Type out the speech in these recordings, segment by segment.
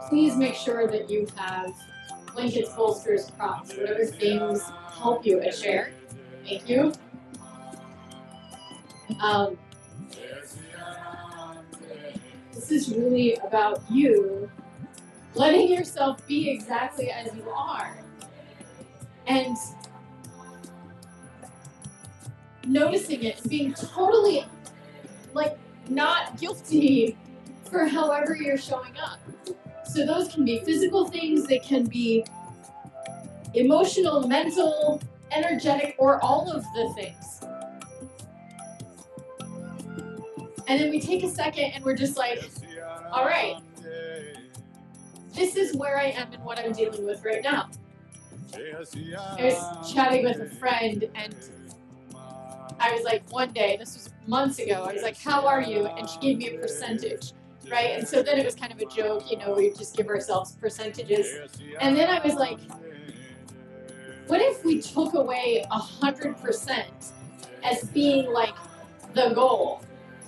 Please make sure that you have blankets, bolsters, props, whatever things help you a chair. Thank you. This is really about you letting yourself be exactly as you are. And noticing it and being totally not guilty for however you're showing up. So those can be physical things, they can be emotional, mental, energetic, or all of the things. And then we take a second and we're just like, all right, this is where I am and what I'm dealing with right now. I was chatting with a friend and I was like, one day, this was months ago, I was like, how are you? And she gave me a percentage, right? And so then it was kind of a joke, we just give ourselves percentages. And then I was like, what if we took away 100% as being like the goal,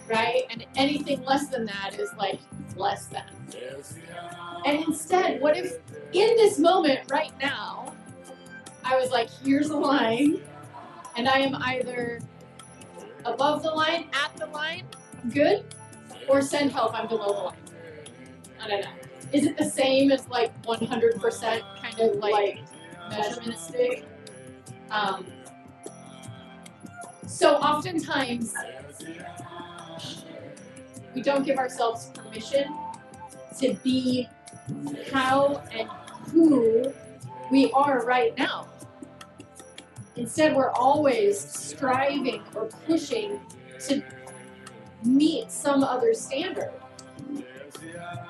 right? And anything less than that is like less than. And instead, what if in this moment right now, I was like, here's a line, and I am either above the line, at the line, good, or send help, I'm below the line. I don't know. Is it the same as like 100% kind of like measurement stick? So oftentimes, we don't give ourselves permission to be how and who we are right now. Instead, we're always striving or pushing to meet some other standard,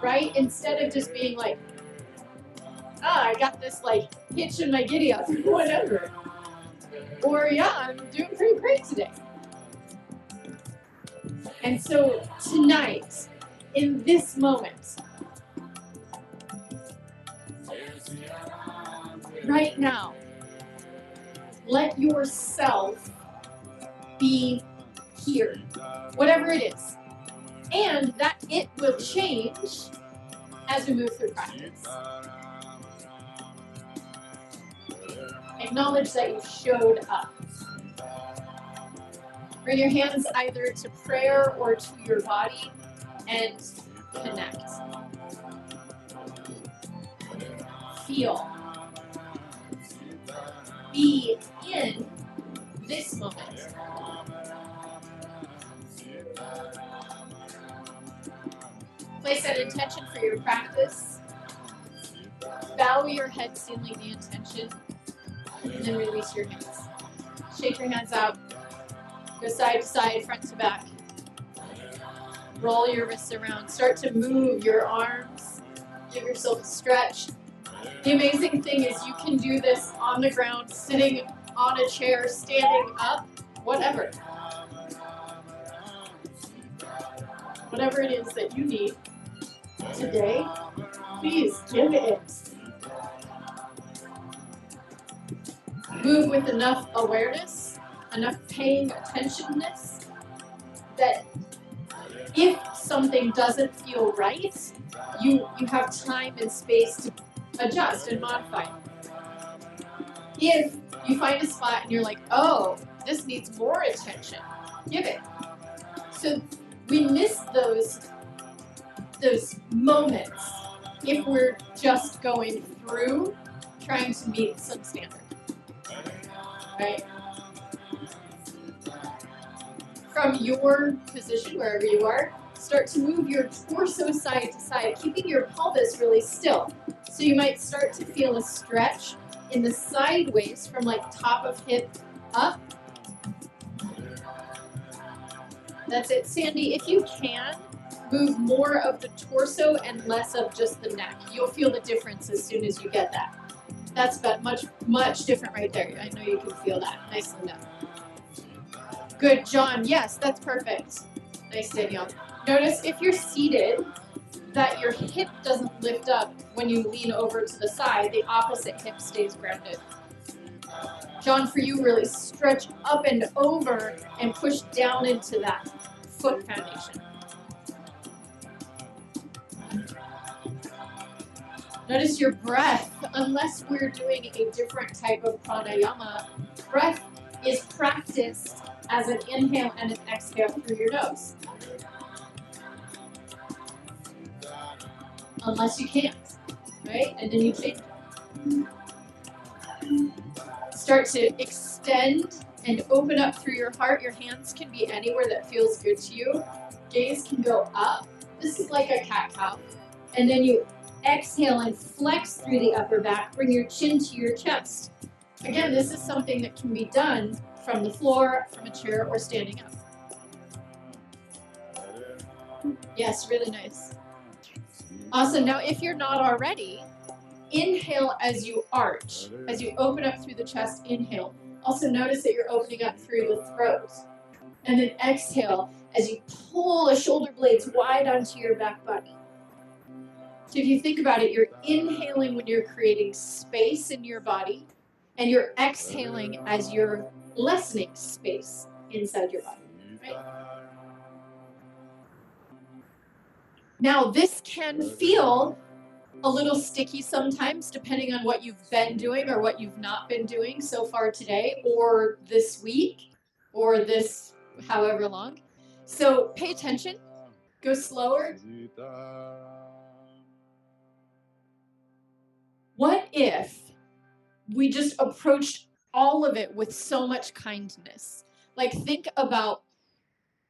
right? Instead of just being like, I got this like hitch in my giddy up, whatever. Or yeah, I'm doing pretty great today. And so tonight, in this moment, right now, let yourself be here, whatever it is. And that it will change as we move through practice. Acknowledge that you showed up. Bring your hands either to prayer or to your body and connect. Feel. Be in this moment. Place an intention for your practice. Bow your head, sealing the intention, and then release your hands. Shake your hands out. Go side to side, front to back. Roll your wrists around. Start to move your arms. Give yourself a stretch. The amazing thing is you can do this on the ground, sitting on a chair, standing up, whatever. Whatever it is that you need today, please give it. Move with enough awareness, enough paying attentionness that if something doesn't feel right, you have time and space to adjust and modify. If you find a spot and you're like, oh, this needs more attention, give it. So we miss those moments if we're just going through trying to meet some standard. Right? From your position, wherever you are, start to move your torso side to side, keeping your pelvis really still. So you might start to feel a stretch in the sideways from like top of hip up. That's it. Sandy, if you can, move more of the torso and less of just the neck. You'll feel the difference as soon as you get that. That's much, much different right there. I know you can feel that. Nice, Linda. Good, John. Yes, that's perfect. Nice, Danielle. Notice if you're seated that your hip doesn't lift up when you lean over to the side. The opposite hip stays grounded. John, for you, really stretch up and over and push down into that foot foundation. Notice your breath. Unless we're doing a different type of pranayama, breath is practiced as an inhale and an exhale through your nose. Unless you can't, right? And then you change. Start to extend and open up through your heart. Your hands can be anywhere that feels good to you. Gaze can go up. This is like a cat-cow. And then you exhale and flex through the upper back. Bring your chin to your chest. Again, this is something that can be done from the floor, from a chair, or standing up. Yes, really nice. Awesome. Now, if you're not already, inhale as you arch. As you open up through the chest, inhale. Also notice that you're opening up through the throat. And then exhale as you pull the shoulder blades wide onto your back body. So if you think about it, you're inhaling when you're creating space in your body, and you're exhaling as you're lessening space inside your body. Right? Now, this can feel a little sticky sometimes, depending on what you've been doing or what you've not been doing so far today, or this week, or this however long. So pay attention, go slower. What if we just approached all of it with so much kindness? Like, think about,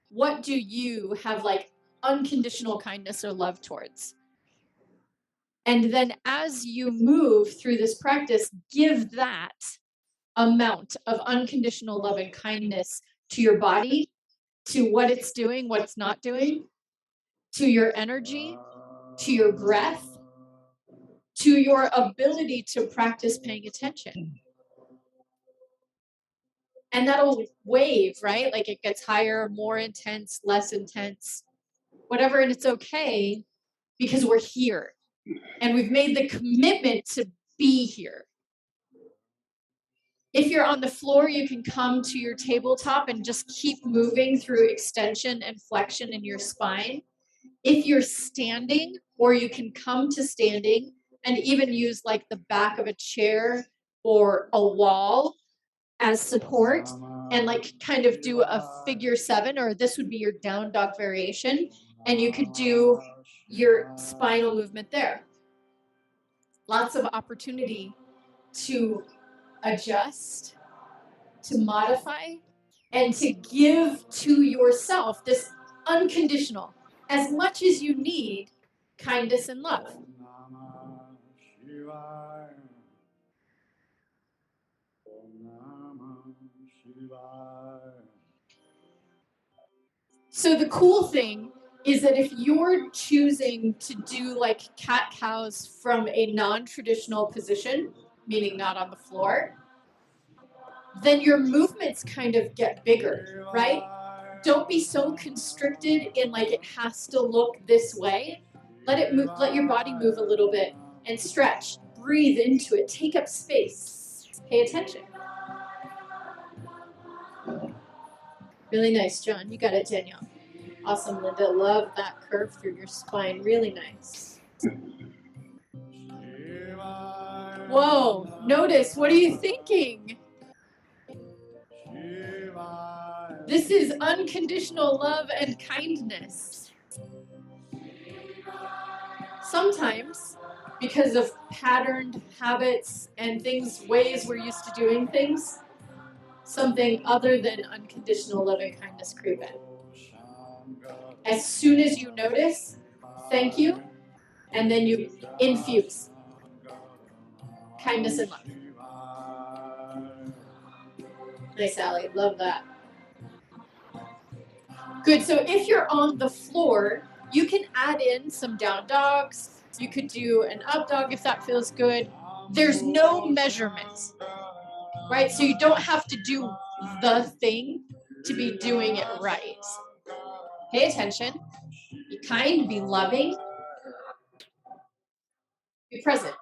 what do you have like unconditional kindness or love towards? And then as you move through this practice, give that amount of unconditional love and kindness to your body, to what it's doing, what it's not doing, to your energy, to your breath, to your ability to practice paying attention. And that'll wave, right? Like it gets higher, more intense, less intense, whatever, and it's okay because we're here. And we've made the commitment to be here. If you're on the floor, you can come to your tabletop and just keep moving through extension and flexion in your spine. If you're standing, or you can come to standing and even use like the back of a chair or a wall as support, and like kind of do a figure 7, or this would be your down dog variation, and you could do your spinal movement there. Lots of opportunity to adjust, to modify, and to give to yourself this unconditional, as much as you need, kindness and love. So the cool thing is that if you're choosing to do like cat-cows from a non-traditional position, meaning not on the floor, then your movements kind of get bigger, right? Don't be so constricted in like it has to look this way. Let it move, let your body move a little bit and stretch. Breathe into it. Take up space. Pay attention. Really nice, John. You got it, Danielle. Awesome, Linda. Love that curve through your spine. Really nice. Whoa. Notice. What are you thinking? This is unconditional love and kindness. Sometimes, because of patterned habits and things, ways we're used to doing things, something other than unconditional love and kindness creep in. As soon as you notice, thank you, and then you infuse kindness and love. Nice, Allie. Love that. Good. So if you're on the floor, you can add in some down dogs. You could do an up dog if that feels good. There's no measurement, right? So you don't have to do the thing to be doing it right. Pay attention. Be kind. Be loving. Be present.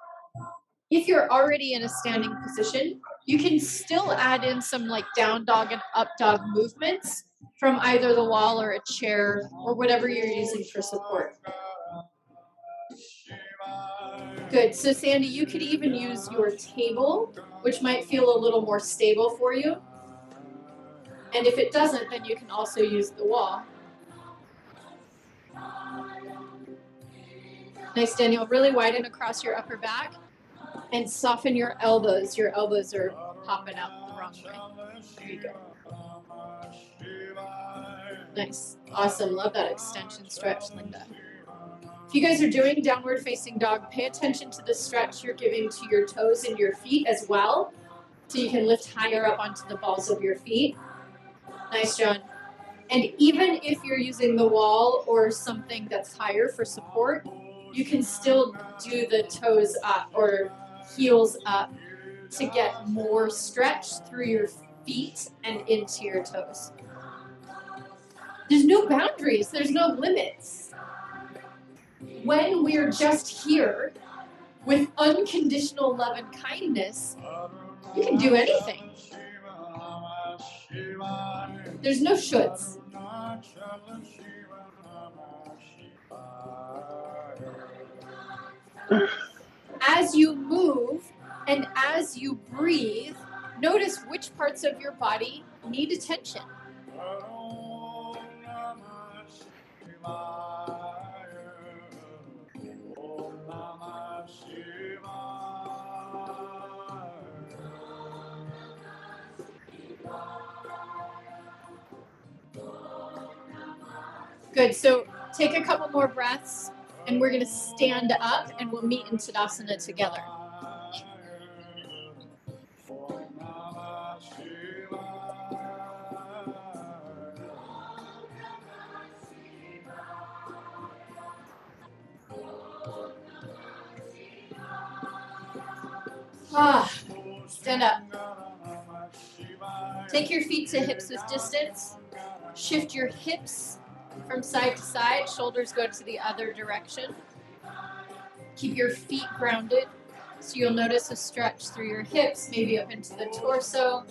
If you're already in a standing position, You can still add in some like down dog and up dog movements from either the wall or a chair or whatever you're using for support. Good. So Sandy, you could even use your table, which might feel a little more stable for you. And if it doesn't, then you can also use the wall. Nice, Daniel. Really widen across your upper back and soften your elbows. Your elbows are popping out the wrong way. There you go. Nice. Awesome. Love that extension stretch, Linda. If you guys are doing downward facing dog, pay attention to the stretch you're giving to your toes and your feet as well, so you can lift higher up onto the balls of your feet. Nice, John. And even if you're using the wall or something that's higher for support, you can still do the toes up or heels up to get more stretch through your feet and into your toes. There's no boundaries, there's no limits. When we're just here with unconditional love and kindness, you can do anything. There's no shoulds. As you move and as you breathe, notice which parts of your body need attention. Good, so take a couple more breaths and we're gonna stand up and we'll meet in Tadasana together. Stand up. Take your feet to hips with distance. Shift your hips from side to side. Shoulders go to the other direction. Keep your feet grounded. So you'll notice a stretch through your hips, maybe up into the torso.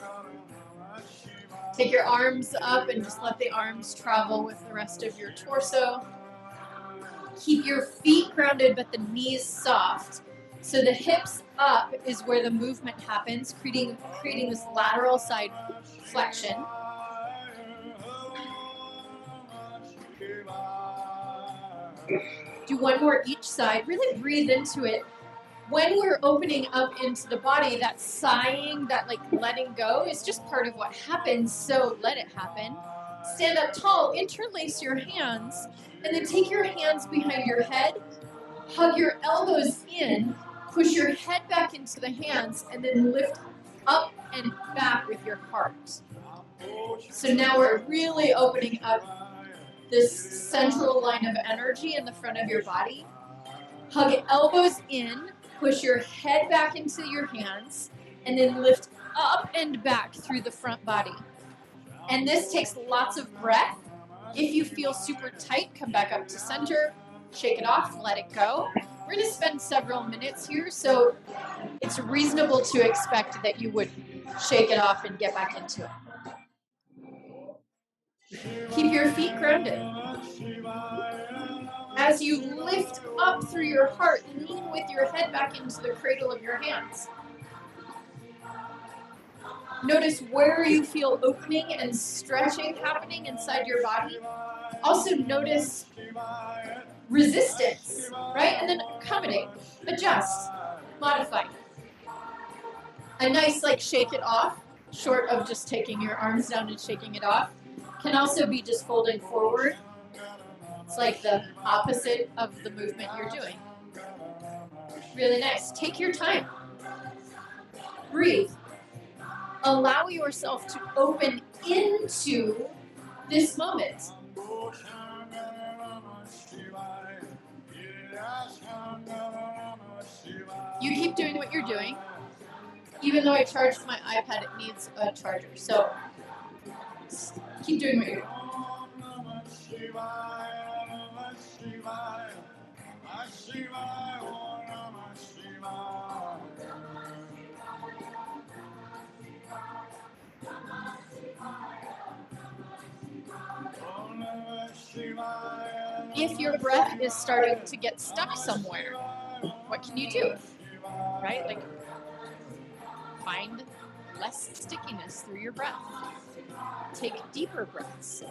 Take your arms up and just let the arms travel with the rest of your torso. Keep your feet grounded, but the knees soft. So the hips up is where the movement happens, creating this lateral side flexion. Do one more each side. Really breathe into it. When we're opening up into the body, that sighing, that like letting go is just part of what happens, so let it happen. Stand up tall, interlace your hands, and then take your hands behind your head, hug your elbows in, push your head back into the hands, and then lift up and back with your heart. So now we're really opening up this central line of energy in the front of your body. Hug elbows in, push your head back into your hands, and then lift up and back through the front body. And this takes lots of breath. If you feel super tight, come back up to center, shake it off, let it go. We're going to spend several minutes here, so it's reasonable to expect that you would shake it off and get back into it. Keep your feet grounded. As you lift up through your heart, lean with your head back into the cradle of your hands. Notice where you feel opening and stretching happening inside your body. Also notice resistance, right? And then accommodate, adjust, modify. A nice like shake it off, short of just taking your arms down and shaking it off, can also be just folding forward. It's like the opposite of the movement you're doing. Really nice. Take your time. Breathe. Allow yourself to open into this moment. You keep doing what you're doing. Even though I charged my iPad, it needs a charger. So keep doing what you're doing. if your breath is starting to get stuck somewhere, what can you do? Right? Like, find less stickiness through your breath. Take deeper breaths.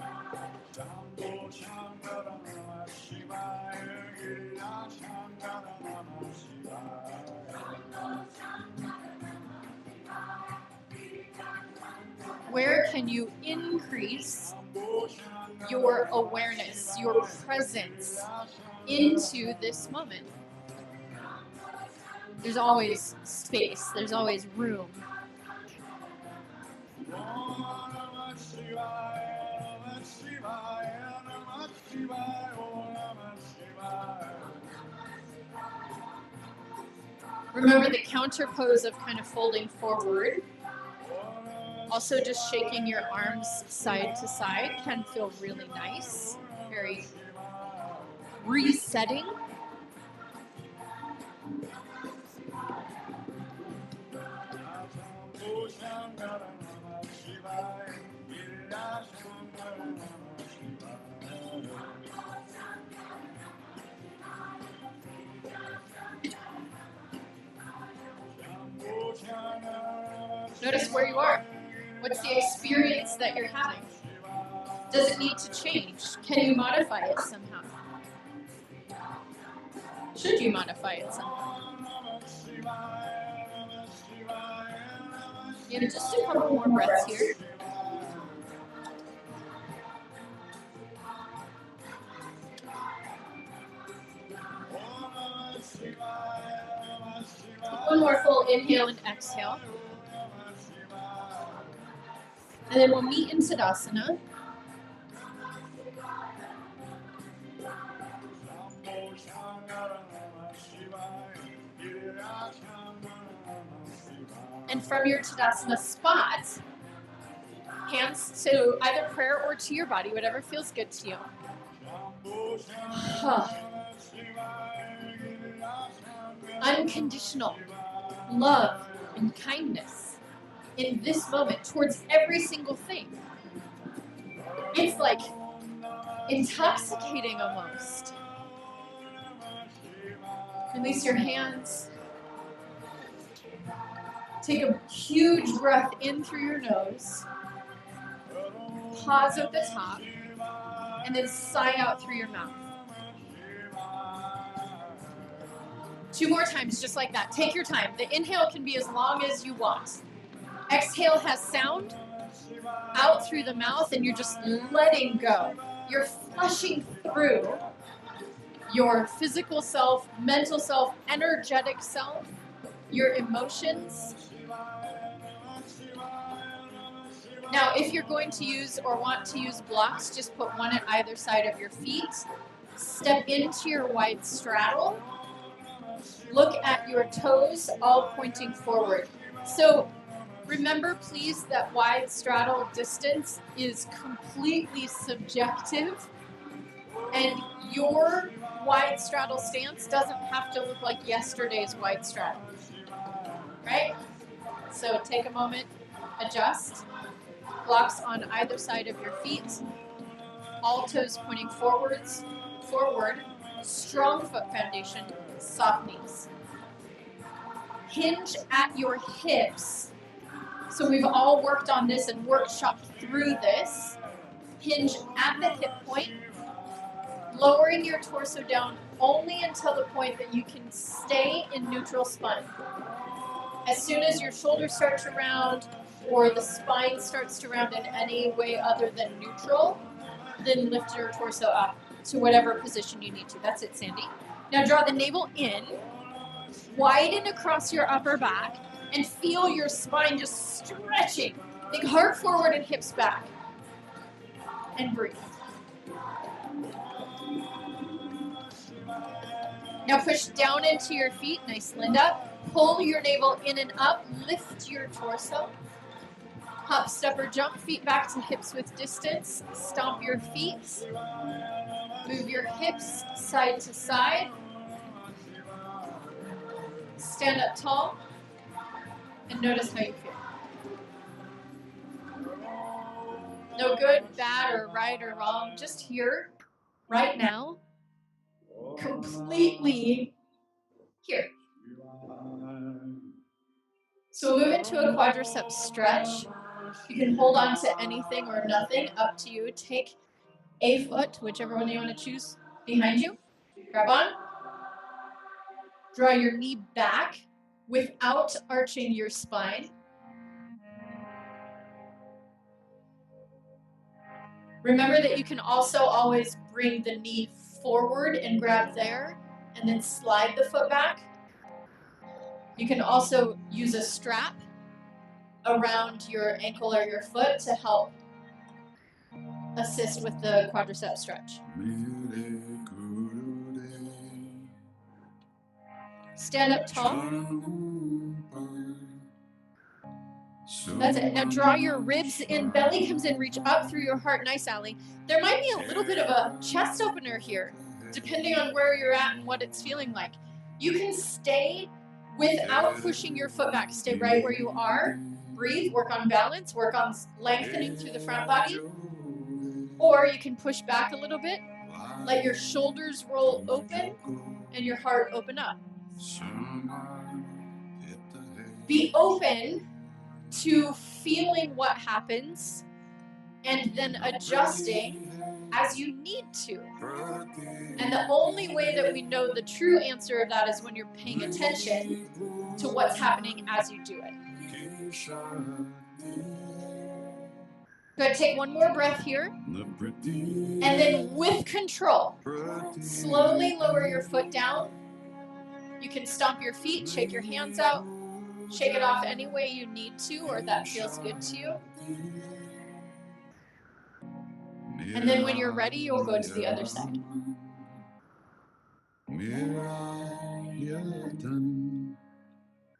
Where can you increase your awareness, your presence into this moment? There's always space, there's always room. Remember the counter pose of kind of folding forward. Also, just shaking your arms side to side can feel really nice, very resetting. Notice where you are. What's the experience that you're having? Does it need to change? Can you modify it somehow? Should you modify it somehow? Yeah, just a couple more breaths here. One more full inhale and exhale. And then we'll meet in Tadasana. And from your Tadasana spot, hands to either prayer or to your body, whatever feels good to you. Unconditional love and kindness in this moment towards every single thing. It's like intoxicating almost. Release your hands. Take a huge breath in through your nose. Pause at the top. And then sigh out through your mouth. 2 more times, just like that. Take your time. The inhale can be as long as you want. Exhale has sound out through the mouth, and you're just letting go. You're flushing through your physical self, mental self, energetic self, your emotions. Now, if you're going to use or want to use blocks, just put one at either side of your feet. Step into your wide straddle. Look at your toes, all pointing forward. So remember, please, that wide straddle distance is completely subjective, and your wide straddle stance doesn't have to look like yesterday's wide straddle, right? So take a moment, adjust. Blocks on either side of your feet. All toes pointing forwards, forward. Strong foot foundation, soft knees. Hinge at your hips. So we've all worked on this and workshopped through this. Hinge at the hip point. Lowering your torso down only until the point that you can stay in neutral spine. As soon as your shoulders start to round, or the spine starts to round in any way other than neutral, then lift your torso up to whatever position you need to. That's it, Sandy. Now draw the navel in, widen across your upper back, and feel your spine just stretching. Think heart forward and hips back. And breathe. Now push down into your feet, nice Linda. Pull your navel in and up, lift your torso. Hop, step, or jump, feet back to hips with distance. Stomp your feet. Move your hips side to side. Stand up tall. And notice how you feel. No good, bad, or right or wrong. Just here, right now, completely here. So we'll move into a quadricep stretch. You can hold on to anything or nothing, up to you. Take a foot, whichever one you want to choose, behind you. Grab on. Draw your knee back without arching your spine. Remember that you can also always bring the knee forward and grab there, and then slide the foot back. You can also use a strap around your ankle or your foot to help assist with the quadricep stretch. Stand up tall. That's it. Now draw your ribs in, belly comes in, reach up through your heart. Nice, Allie. There might be a little bit of a chest opener here, depending on where you're at and what it's feeling like. You can stay without pushing your foot back. Stay right where you are. Breathe, work on balance, work on lengthening through the front body. Or you can push back a little bit, let your shoulders roll open and your heart open up. Be open to feeling what happens and then adjusting as you need to. And the only way that we know the true answer of that is when you're paying attention to what's happening as you do it. Good, take one more breath here. And then with control, slowly lower your foot down. You can stomp your feet, shake your hands out, shake it off any way you need to or that feels good to you. And then when you're ready, you'll go to the other side.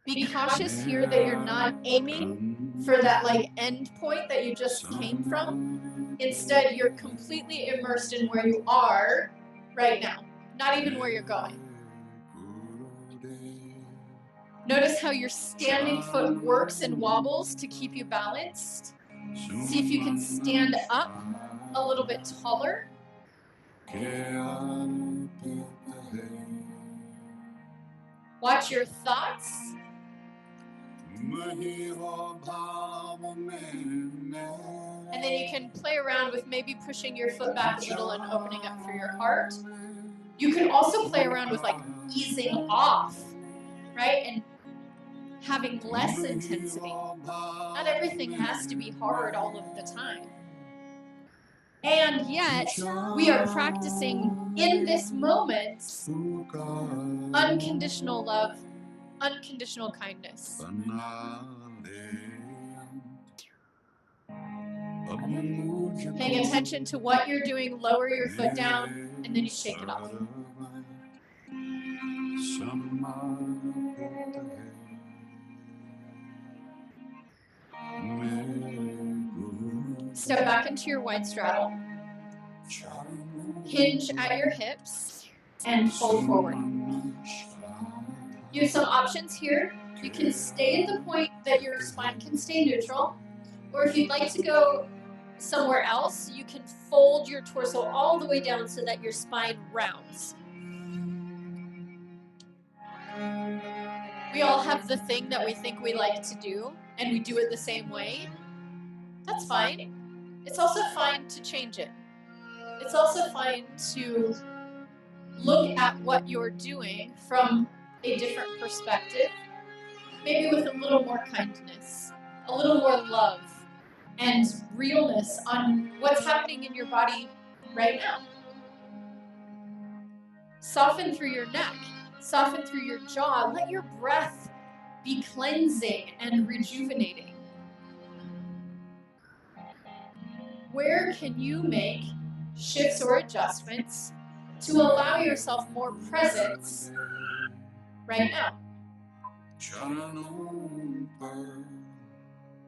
Be cautious here that you're not aiming for that like end point that you just came from. Instead, you're completely immersed in where you are right now, not even where you're going. Notice how your standing foot works and wobbles to keep you balanced. See if you can stand up a little bit taller. Watch your thoughts. And then you can play around with maybe pushing your foot back a little and opening up for your heart. You can also play around with like easing off, right? And having less intensity. Not everything has to be hard all of the time. And yet, we are practicing in this moment unconditional love, unconditional kindness. Paying attention to what you're doing, lower your foot down, and then you shake it off. Step back into your wide straddle. Hinge at your hips and fold forward. You have some options here. You can stay at the point that your spine can stay neutral, or if you'd like to go somewhere else, you can fold your torso all the way down so that your spine rounds. We all have the thing that we think we like to do, and we do it the same way. That's fine. It's also fine to change it. It's also fine to look at what you're doing from a different perspective, maybe with a little more kindness, a little more love, and realness on what's happening in your body right now. Soften through your neck, soften through your jaw. Let your breath be cleansing and rejuvenating. Where can you make shifts or adjustments to allow yourself more presence right now?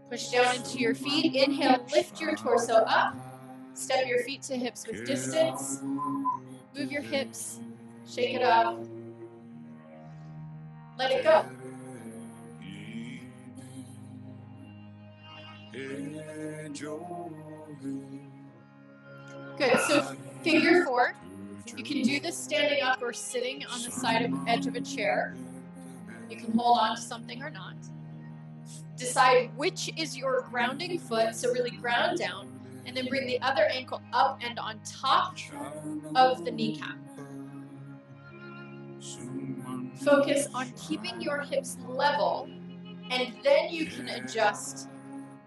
Push down into your feet. Inhale, lift your torso up. Step your feet to hips with distance. Move your hips. Shake it off. Let it go. Good. So figure four. You can do this standing up or sitting on the edge of a chair. You can hold on to something or not. Decide which is your grounding foot, so really ground down, and then bring the other ankle up and on top of the kneecap. Focus on keeping your hips level, and then you can adjust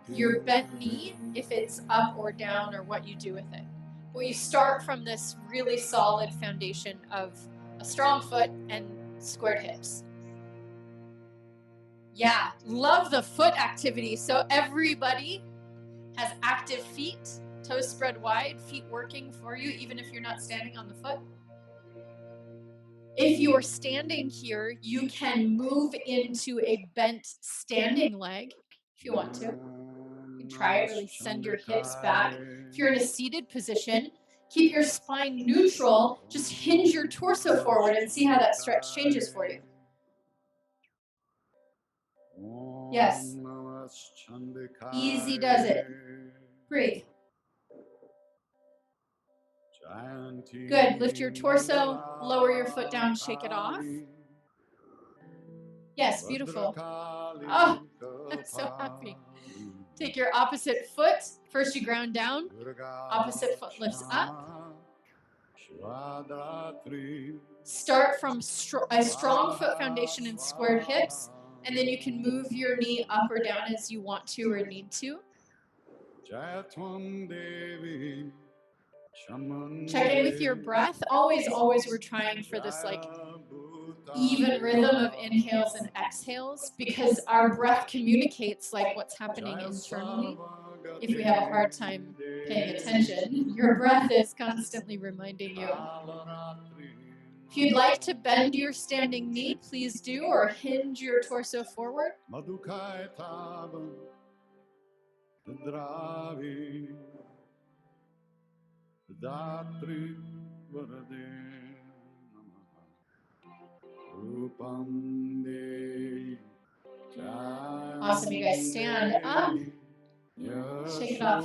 your bent knee if it's up or down or what you do with it. But you start from this really solid foundation of a strong foot and squared hips. Yeah, love the foot activity. So everybody has active feet, toes spread wide, feet working for you, even if you're not standing on the foot. If you are standing here, you can move into a bent standing leg if you want to. You can try it, really send your hips back. If you're in a seated position, keep your spine neutral, just hinge your torso forward and see how that stretch changes for you. Yes. Easy does it. Breathe. Good. Lift your torso, lower your foot down, shake it off. Yes, beautiful. Oh, I'm so happy. Take your opposite foot. First you ground down. Opposite foot lifts up. Start from a strong foot foundation and squared hips, and then you can move your knee up or down as you want to or need to. Check in with your breath. Always we're trying for this like even rhythm of inhales and exhales, because our breath communicates like what's happening internally. If we have a hard time paying attention, your breath is constantly reminding you. If you'd like to bend your standing knee, please do, or hinge your torso forward. Awesome, you guys stand up. Shake it off.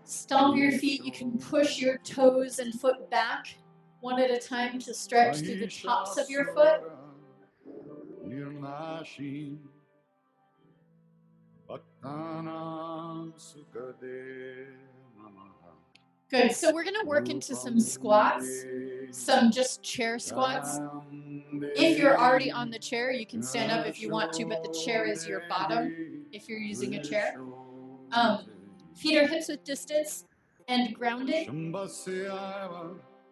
Stomp your feet. You can push your toes and foot back one at a time to stretch through the tops of your foot. Good. So we're going to work into some squats, some just chair squats. If you're already on the chair, you can stand up if you want to, but the chair is your bottom if you're using a chair. Feet are hips width distance and grounded.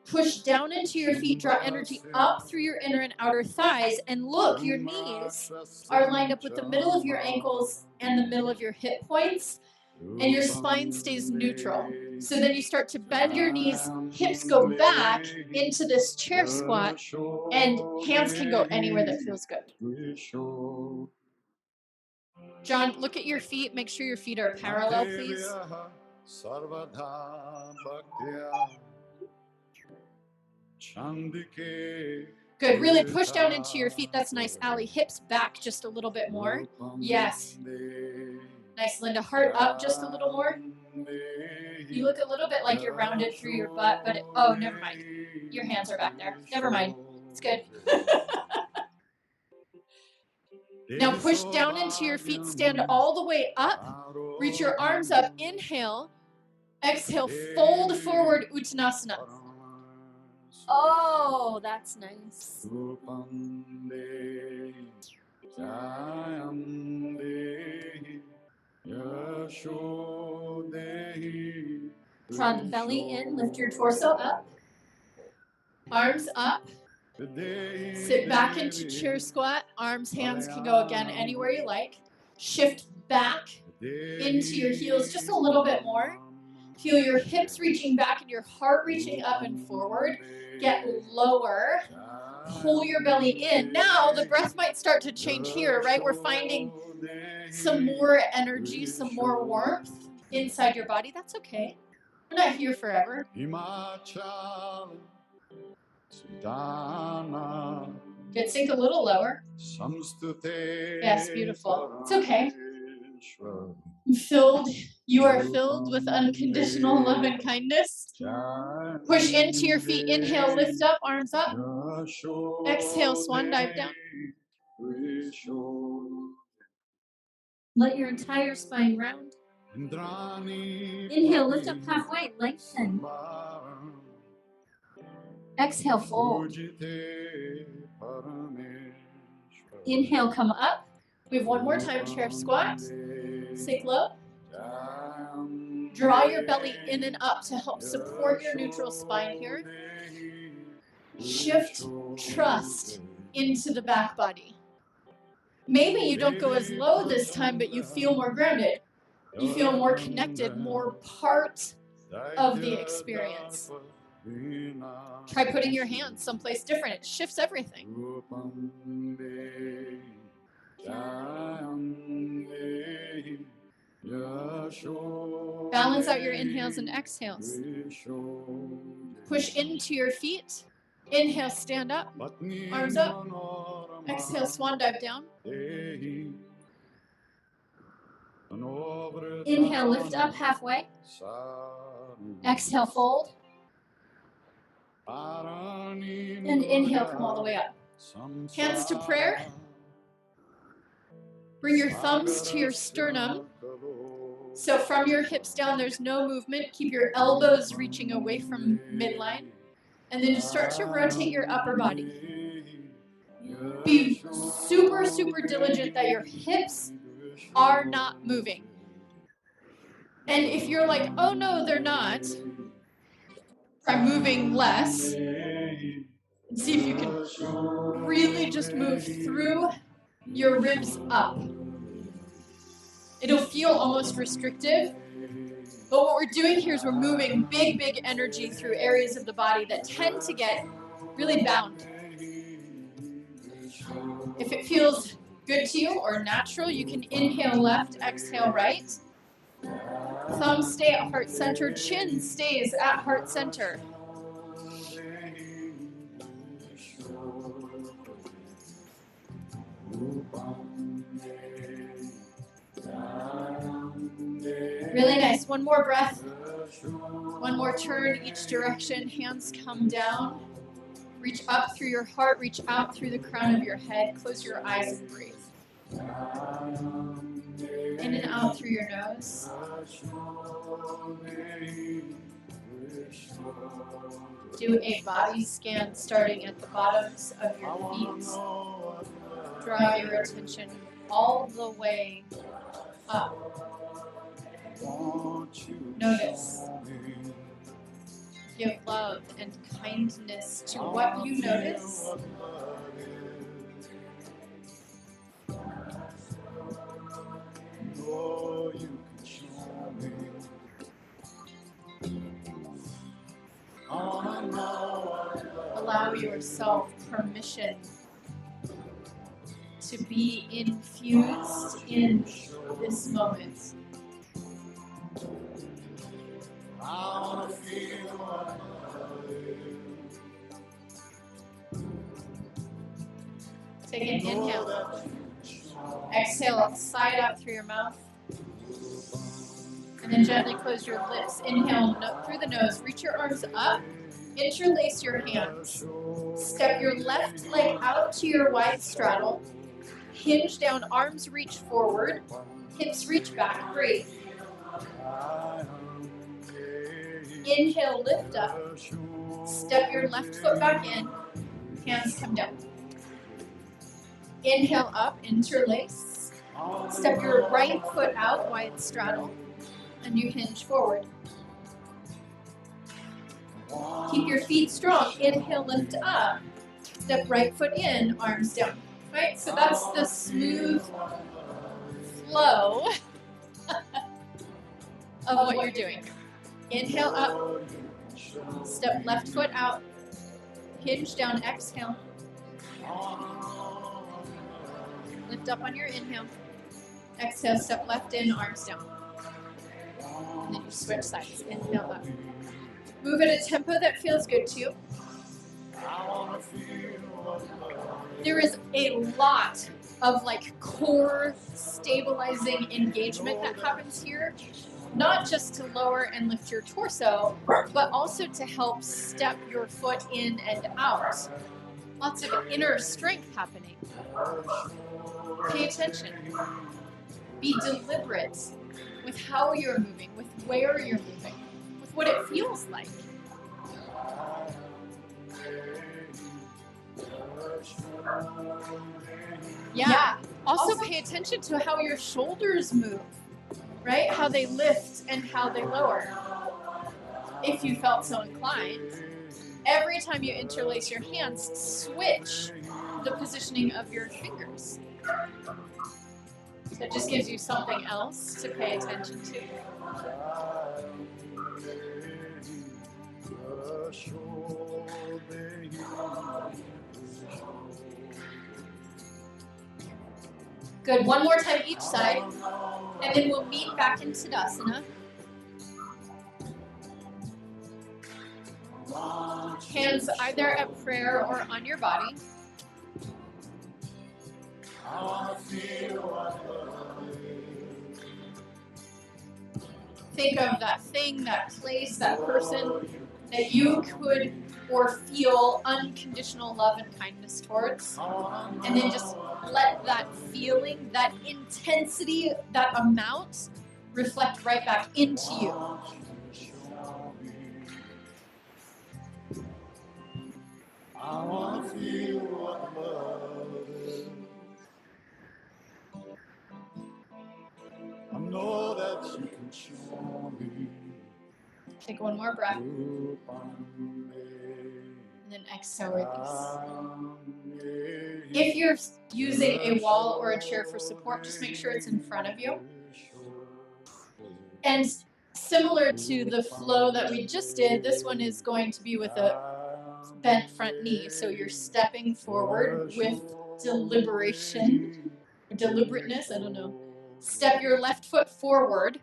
Push down into your feet, draw energy up through your inner and outer thighs, and look, your knees are lined up with the middle of your ankles and the middle of your hip points, and your spine stays neutral. So then you start to bend your knees, hips go back into this chair squat, and hands can go anywhere that feels good. John, look at your feet. Make sure your feet are parallel, please. Good. Really push down into your feet. That's nice, Allie. Hips back just a little bit more. Yes. Nice, Linda. Heart up just a little more. You look a little bit like you're rounded through your butt, but oh, never mind. Your hands are back there. Never mind. It's good. Now push down into your feet. Stand all the way up. Reach your arms up. Inhale. Exhale. Fold forward, Uttanasana. Oh, that's nice. Draw the belly in, lift your torso up. Arms up. Sit back into chair squat. Arms, hands can go again anywhere you like. Shift back into your heels just a little bit more. Feel your hips reaching back and your heart reaching up and forward. Get lower. Pull your belly in. Now the breath might start to change here, right? We're finding some more energy, some more warmth inside your body. That's okay. We're not here forever. Good. Sink a little lower. Yes, beautiful. It's okay. You filled You are filled with unconditional love and kindness. Push into your feet. Inhale, lift up, arms up. Exhale, swan dive down. Let your entire spine round. Inhale, lift up halfway, lengthen. Exhale, fold. Inhale, come up. We have one more time, chair squat. Sink low. Draw your belly in and up to help support your neutral spine here. Shift trust into the back body. Maybe you don't go as low this time, but you feel more grounded. You feel more connected, more part of the experience. Try putting your hands someplace different. It shifts everything. Balance out your inhales and exhales. Push into your feet. Inhale, stand up. Arms up. Exhale, swan dive down. Inhale, lift up halfway. Exhale, fold. And inhale, come all the way up. Hands to prayer. Bring your thumbs to your sternum. So from your hips down, there's no movement. Keep your elbows reaching away from midline. And then just start to rotate your upper body. Be super, super diligent that your hips are not moving. And if you're like, oh no, they're not, try moving less. And see if you can really just move through your ribs up. It'll feel almost restrictive. But what we're doing here is we're moving big, big energy through areas of the body that tend to get really bound. If it feels good to you or natural, you can inhale left, exhale right. Thumbs stay at heart center, chin stays at heart center. Really nice. One more breath. One more turn each direction. Hands come down. Reach up through your heart. Reach out through the crown of your head. Close your eyes and breathe. In and out through your nose. Do a body scan starting at the bottoms of your feet. Draw your attention all the way up. Notice. Give love and kindness to what you notice. Allow yourself permission to be infused in this moment. Take an inhale. Exhale, side out through your mouth. And then gently close your lips. Inhale through the nose. Reach your arms up. Interlace your hands. Step your left leg out to your wide straddle. Hinge down, arms reach forward. Hips reach back. Breathe. Inhale, lift up. Step your left foot back in. Hands come down. Inhale up, interlace. Step your right foot out, wide straddle. And you hinge forward. Keep your feet strong. Inhale, lift up. Step right foot in, arms down. Right? So that's the smooth flow of what you're doing. Inhale up. Step left foot out. Hinge down, exhale. Lift up on your inhale. Exhale, step left in, arms down. And then you switch sides. Inhale up. Move at a tempo that feels good to you. There is a lot of like core stabilizing engagement that happens here. not just to lower and lift your torso, but also to help step your foot in and out. Lots of inner strength happening. Pay attention. Be deliberate with how you're moving, with where you're moving, with what it feels like. Yeah. Also pay attention to how your shoulders move, right? How they lift and how they lower. If you felt so inclined, every time you interlace your hands, switch the positioning of your fingers. So it just gives you something else to pay attention to. Good, one more time each side, and then we'll meet back in Tadasana. Hands either at prayer or on your body. Think of that thing, that place, that person that you could or feel unconditional love and kindness towards. And then just let that feeling, that intensity, that amount reflect right back into you. I want to feel what love is. I know that you can show me. Take one more breath. And then exhale, release. If you're using a wall or a chair for support, just make sure it's in front of you. And similar to the flow that we just did, this one is going to be with a bent front knee. So you're stepping forward with deliberateness, I don't know. Step your left foot forward,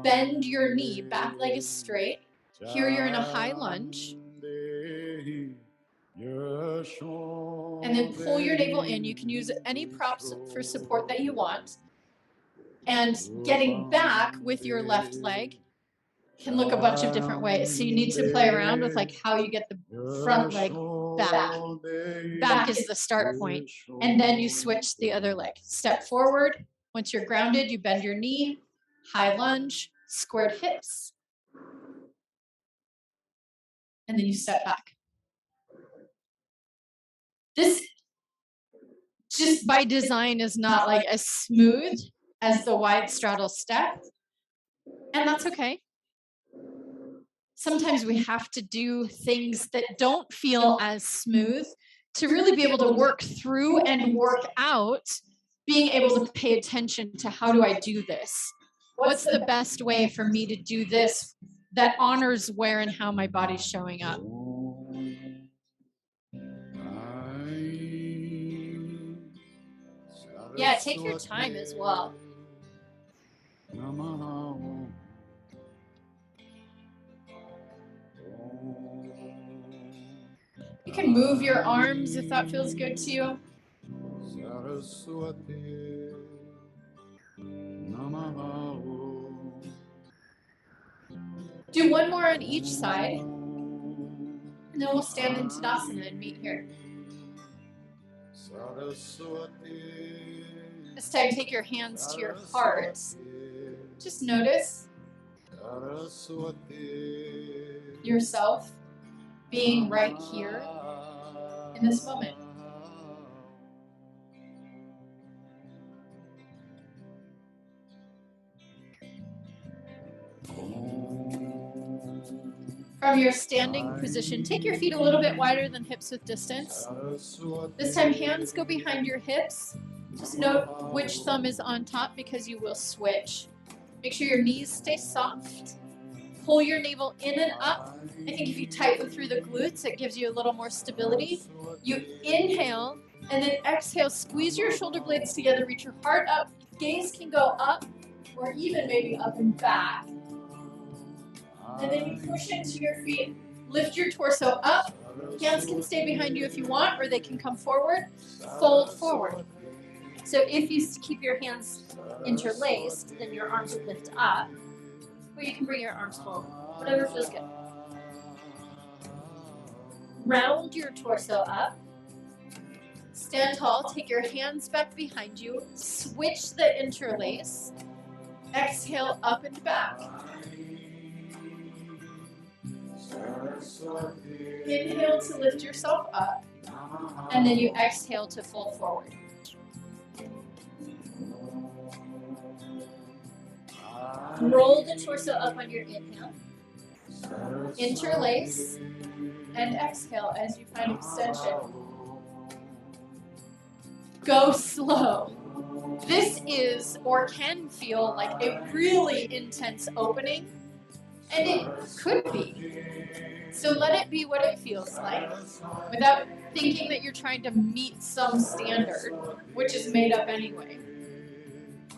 bend your knee, back leg is straight. Here you're in a high lunge. And then pull your navel in. You can use any props for support that you want. And getting back with your left leg can look a bunch of different ways. So you need to play around with like how you get the front leg back. Back is the start point. And then you switch the other leg. Step forward. Once you're grounded, you bend your knee, high lunge, squared hips. And then you step back. This just by design is not like as smooth as the wide straddle step. And that's okay. Sometimes we have to do things that don't feel as smooth to really be able to work through and work out being able to pay attention to how do I do this? What's the best way for me to do this that honors where and how my body's showing up? Yeah, take your time as well. You can move your arms if that feels good to you. Do one more on each side, and then we'll stand in Tadasana and meet here. This time, take your hands to your heart. Just notice yourself being right here in this moment. From your standing position, take your feet a little bit wider than hips width distance. This time, hands go behind your hips. Just note which thumb is on top because you will switch. Make sure your knees stay soft. Pull your navel in and up. I think if you tighten through the glutes, it gives you a little more stability. You inhale, and then exhale. Squeeze your shoulder blades together. Reach your heart up. Gaze can go up, or even maybe up and back. And then you push into your feet. Lift your torso up. Hands can stay behind you if you want, or they can come forward. Fold forward. So if you keep your hands interlaced, then your arms would lift up. Or you can bring your arms forward. Whatever feels good. Round your torso up. Stand tall. Take your hands back behind you. Switch the interlace. Exhale up and back. Inhale to lift yourself up. And then you exhale to fold forward. Roll the torso up on your inhale. Interlace and exhale as you find extension. Go slow. This is or can feel like a really intense opening, and it could be. So let it be what it feels like without thinking that you're trying to meet some standard, which is made up anyway.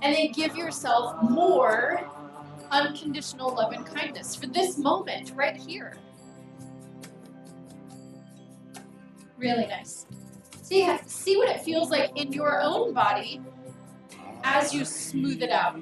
And then give yourself more unconditional love and kindness for this moment right here. Really nice. See what it feels like in your own body as you smooth it out.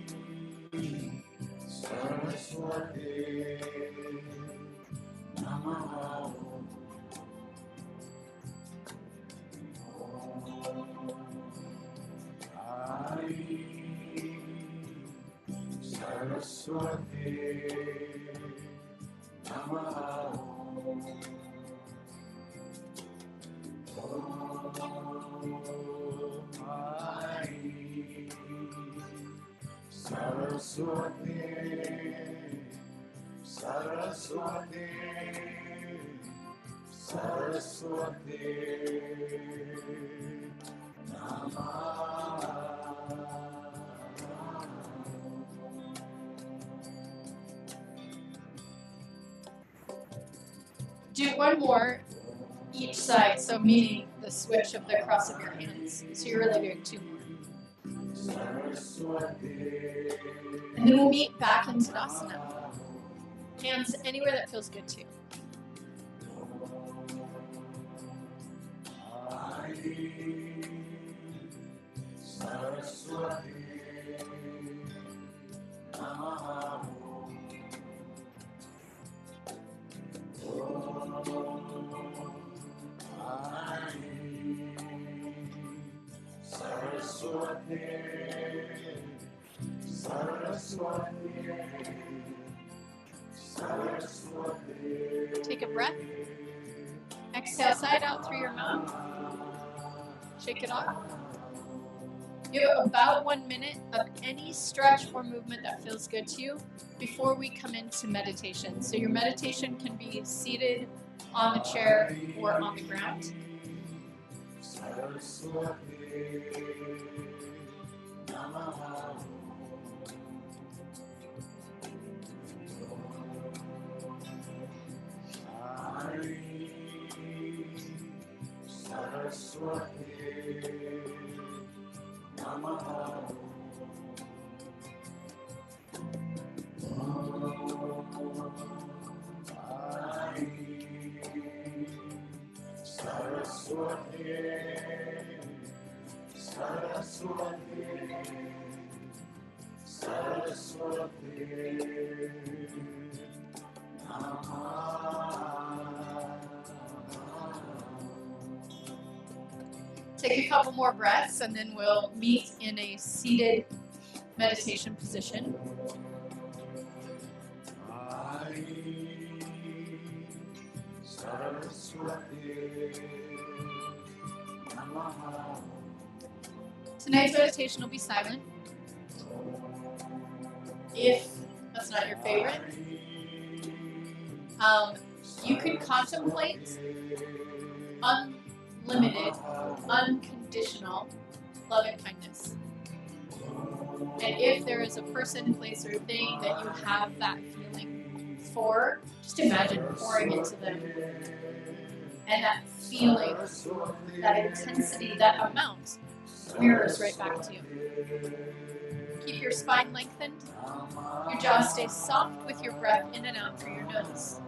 Do one more each side, so meaning the switch of the cross of your hands. So you're really doing two more. And then we'll meet back in Tadasana. Hands anywhere that feels good to you. Take a breath. Exhale, side out through your mouth. Shake it off. You have about 1 minute of any stretch or movement that feels good to you before we come into meditation. So your meditation can be seated on the chair or on the ground. Take a couple more breaths and then we'll meet in a seated meditation position. Tonight's meditation will be silent. If that's not your favorite, you could contemplate unlimited, unconditional love and kindness. And if there is a person, place, or thing that you have that feeling for, just imagine pouring into them. And that feeling, that intensity, that amount mirrors right back to you. Keep your spine lengthened. Your jaw stays soft with your breath in and out through your nose.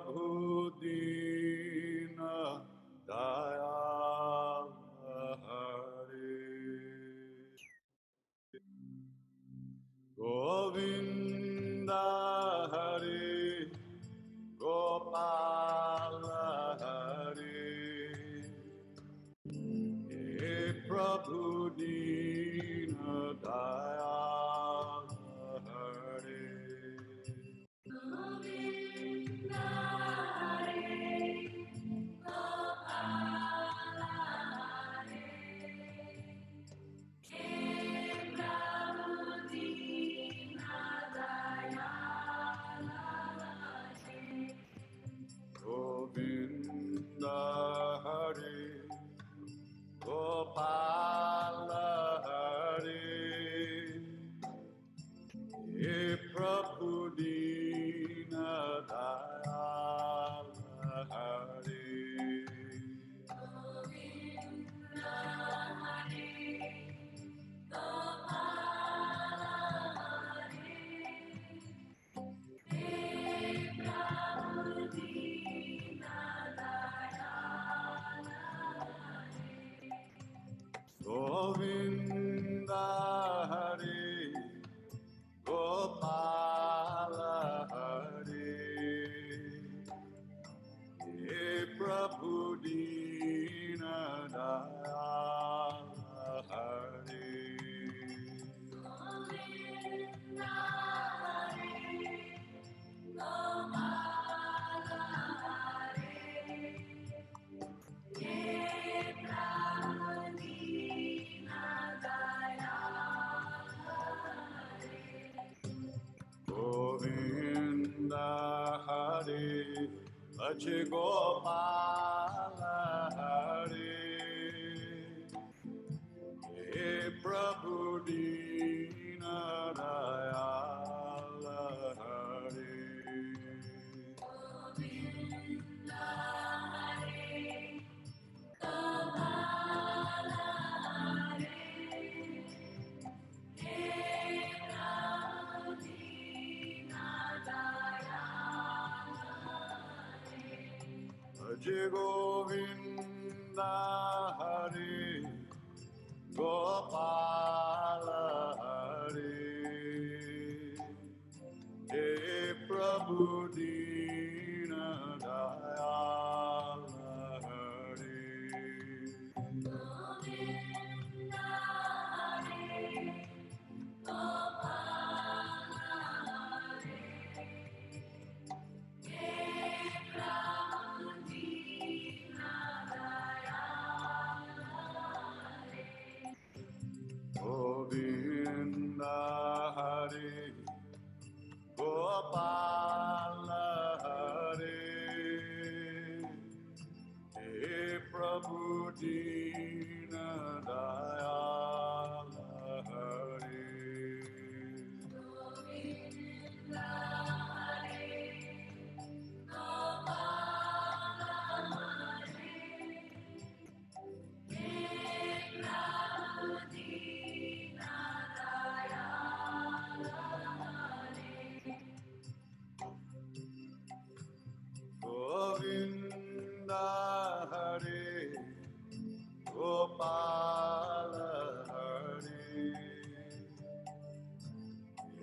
Prabhu Dina Dayal Hare Govinda Hare Gopala Hare He Prabhu Dina Dayal Hare Govinda Hare Gopala Hare He Prabhu Dina Dayal Hare Govinda Hare Gopala Hare He Prabhu Dina Dayal Hare Govinda Hare Gopala Hare He Prabhu Dina Dayal Govinda Hare Gopala Hare He Prabhu Dina Dayal Hare Govinda Hare Gopala Hare He Prabhu Dina Dayal Govinda Hare Ache Gopala Hare He Prabhu Dina Dayal Hare Govinda Hare Gopala Hare He Prabhu Dina Dayal Jai Govinda Hare Gopala Hare He Prabhu Dina Dayal Hare Govinda Hare Gopala Hare He Prabhu Dina Dayal Govinda Hare Gopala Hare He Prabhu Dina Dayal Hare Govinda Hare Gopala Hare He Prabhu Dina Dayal Govinda Hare Gopala Hare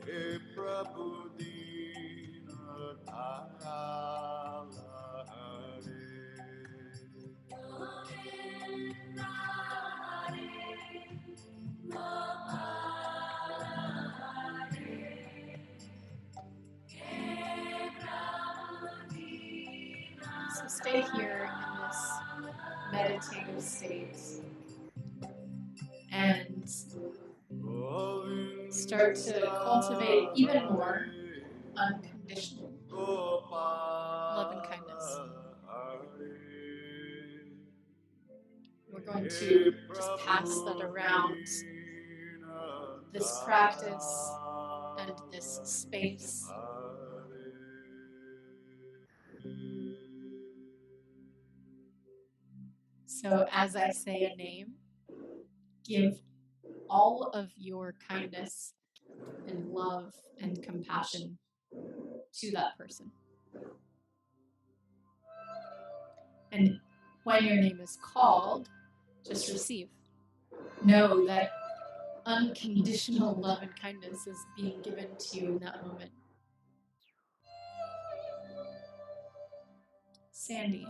He Prabhu Dina Dayal Hare Govinda Hare Gopala Hare So stay here in this meditative state and start to cultivate even more unconditional love and kindness. We're going to just pass that around this practice and this space. So as I say a name, give all of your kindness and love and compassion to that person. When your name is called, just receive. Know that unconditional love and kindness is being given to you in that moment. Sandy.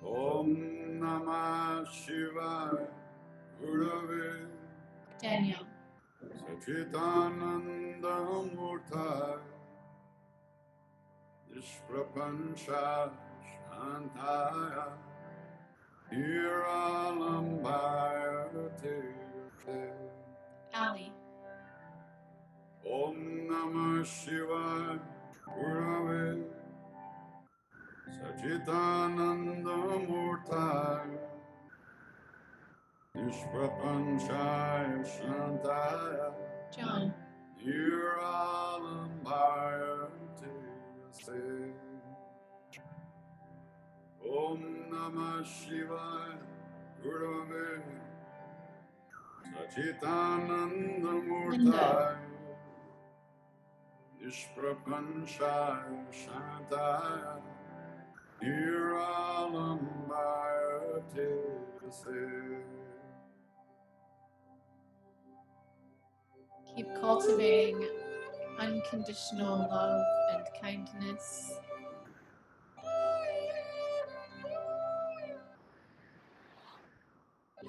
Om Namah Shivaya Gurave Danielle. Sachitananda Murtaya Nishprapancha Shantaya Niralambaya Te Ali. Om Namah Shivaya Gurave Sachitananda Murtaya Nishprapanchaya Shantaya John. Niralambaya Te Om Namah Shivaya Gurave Sachitananda Murtaya Nishprapanchaya Shantaya Niralambaya Te Keep cultivating unconditional love and kindness.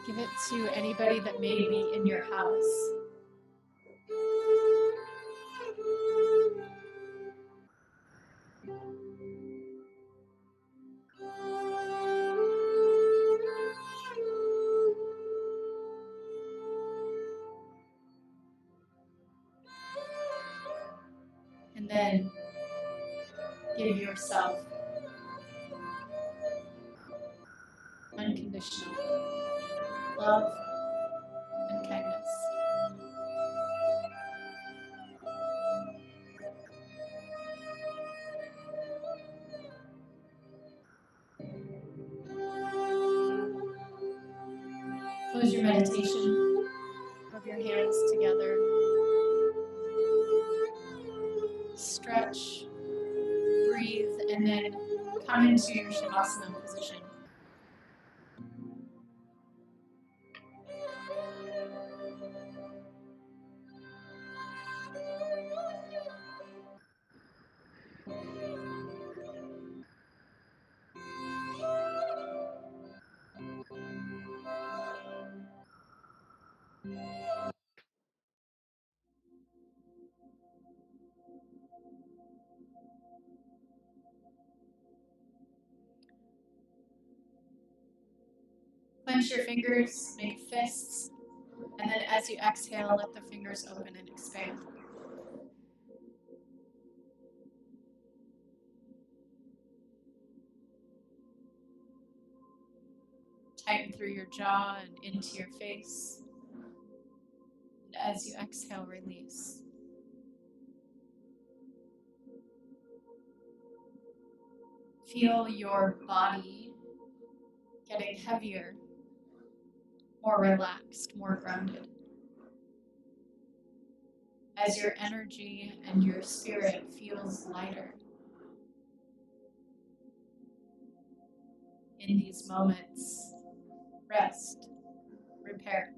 Give it to anybody that may be in your house. And then give yourself unconditional love and kindness. Close your meditation. Rub your hands together. Stretch, breathe, and then come into your Shavasana position. Clench your fingers, make fists, and then as you exhale, let the fingers open and expand. Tighten through your jaw and into your face. And as you exhale, release. Feel your body getting heavier, more relaxed, more grounded. As your energy and your spirit feels lighter. In these moments, rest, repair.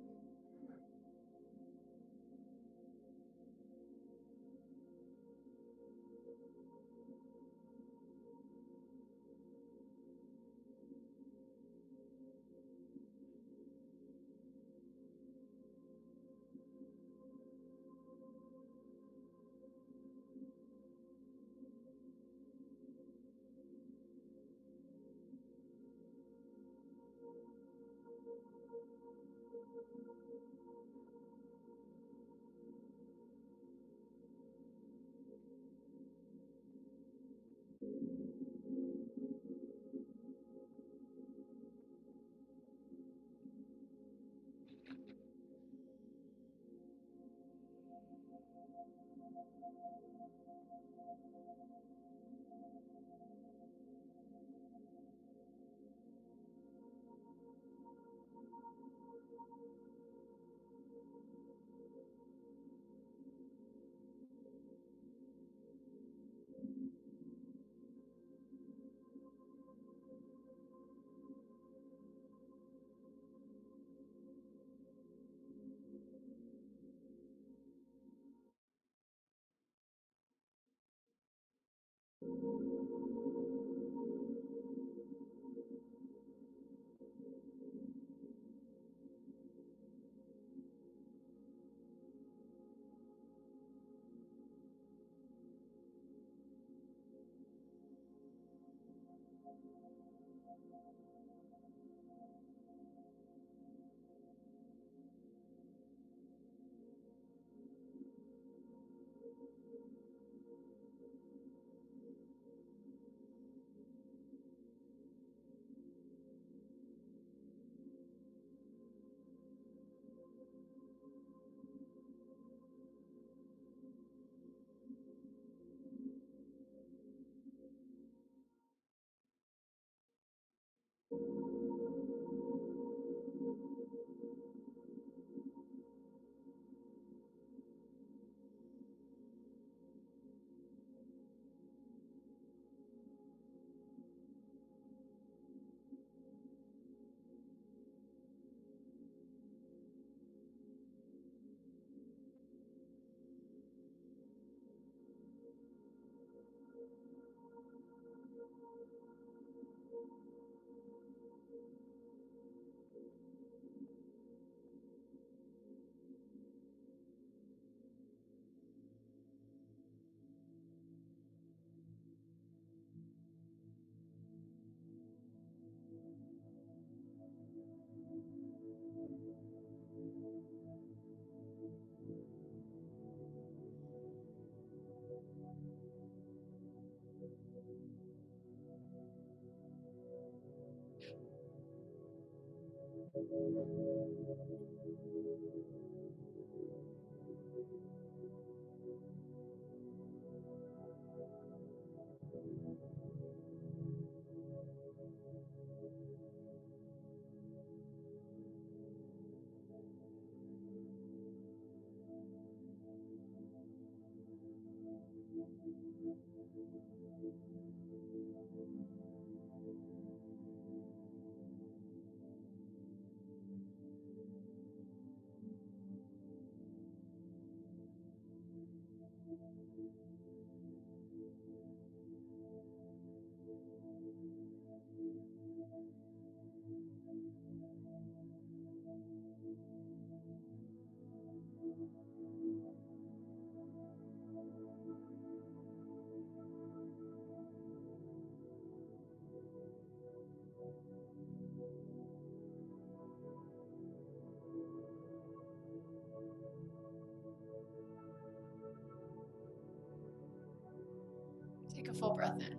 Take a full breath in.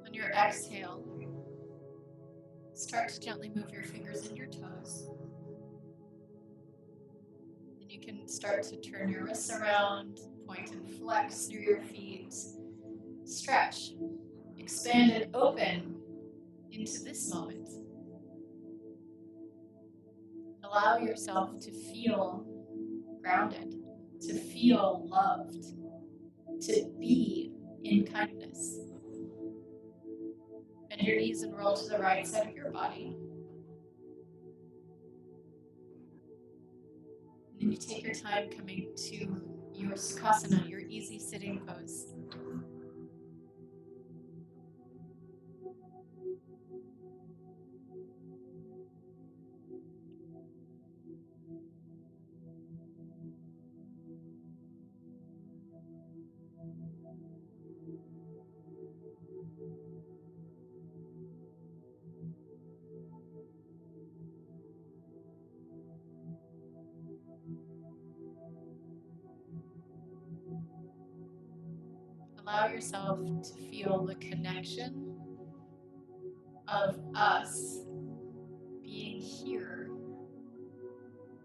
On your exhale, start to gently move your fingers and your toes. And you can start to turn your wrists around, point and flex through your feet. Stretch, expand and open into this moment. Allow yourself to feel grounded, to feel loved, to be in kindness. Bend your knees and roll to the right side of your body. And then you take your time coming to your Sukhasana, your easy sitting pose. Allow yourself to feel the connection of us being here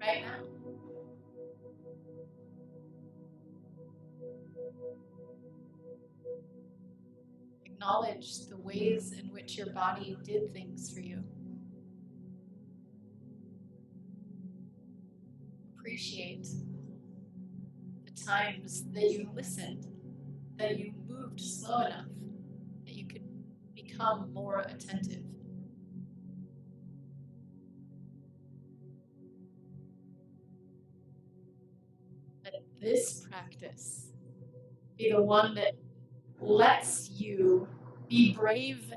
right now. Acknowledge the ways in which your body did things for you. Appreciate the times that you listened, that you moved slow enough, that you could become more attentive. Let this practice be the one that lets you be brave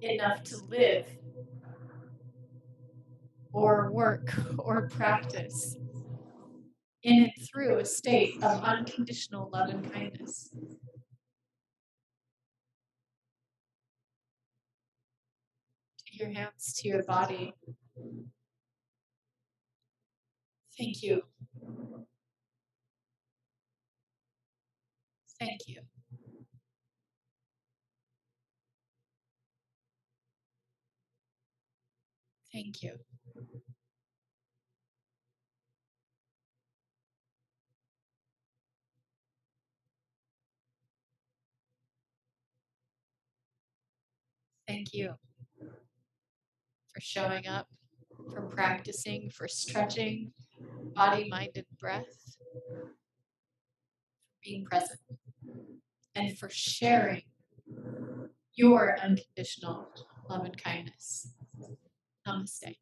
enough to live or work or practice in and through a state of unconditional love and kindness. Take your hands to your body. Thank you. Thank you. Thank you. Thank you for showing up, for practicing, for stretching, body, mind, and breath, for being present, and for sharing your unconditional love and kindness. Namaste.